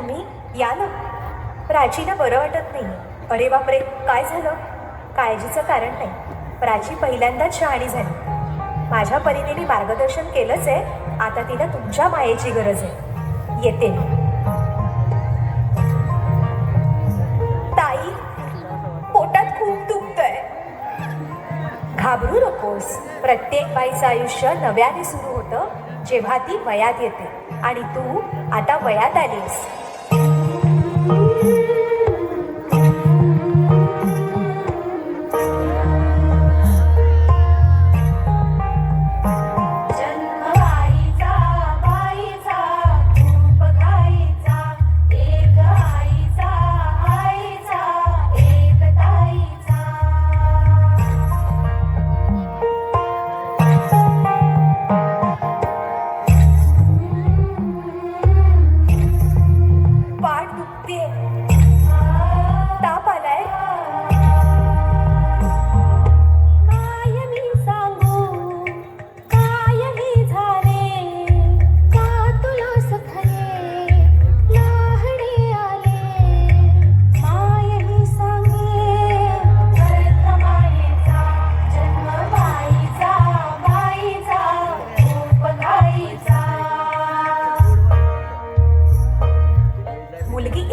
तुम्ही? या ना. प्राचीला बरं वाटत नाही. अरे बापरे, काय झालं? काळजीचं कारण नाही. प्राची पहिल्यांदाच शहाणी झाली. माझ्या परीने मी मार्गदर्शन केलंच आहे. आता तिला तुमच्या मायेची गरज आहे. येते मी. ताई, पोटात खूप दुखतंय. घाबरू नकोस. प्रत्येक बाईचं आयुष्य नव्याने सुरू होतं जेव्हा ती वयात येते. आणि तू आता वयात आलीस.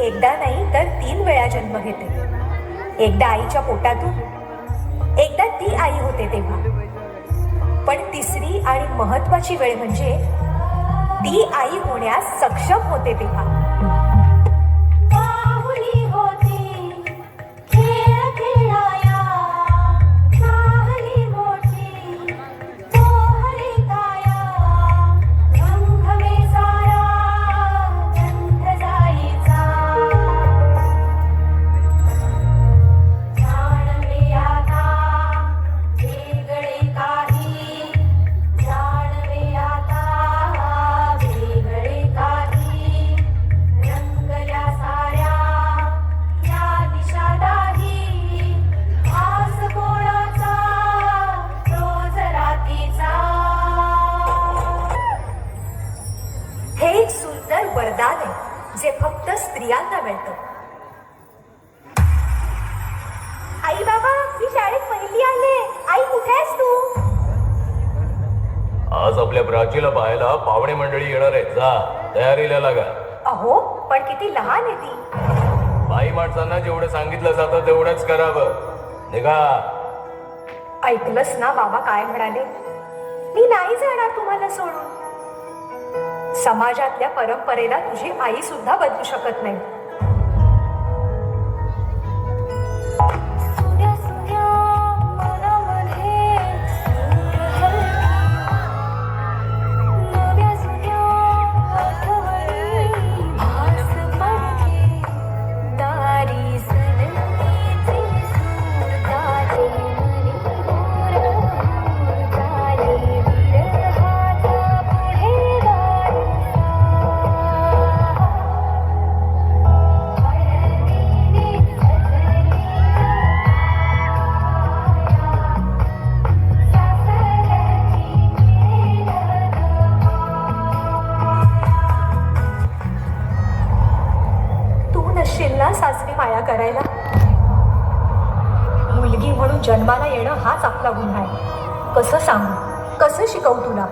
एकदा नाही तर 3 वेळा जन्म घेते. एकदा आईच्या पोटातून, एकदा ती आई होते तेव्हा. पण तिसरी आणि महत्वाची वेळ म्हणजे ती आई होण्यास सक्षम होते तेव्हा. वरदान आहे जे फक्त स्त्रियांना मिळतं. आई बाबा, मी शाळेत पहिली आले. आई, कुठे आहेस तू? आज आपल्या प्राचीला पाहायला पाहुणे मंडळी येणार आहेत. जा, तयारीला लागा. अहो, पण किती लहान आहे ती. बाई माणसांना जेवढं सांगितलं जातं तेवढंच करावं. निघा. ऐकलंस ना बाबा काय म्हणाले? मी नाही जाणार तुम्हाला सोडून. समाजातल्या परंपरेला तुझी आई सुद्धा बदलू शकत नाही. सासरी माया करायला. मुलगी म्हणून जन्माला येणं हाच आपला गुन्हा आहे. कसं सांगू, कसं शिकवू तुला?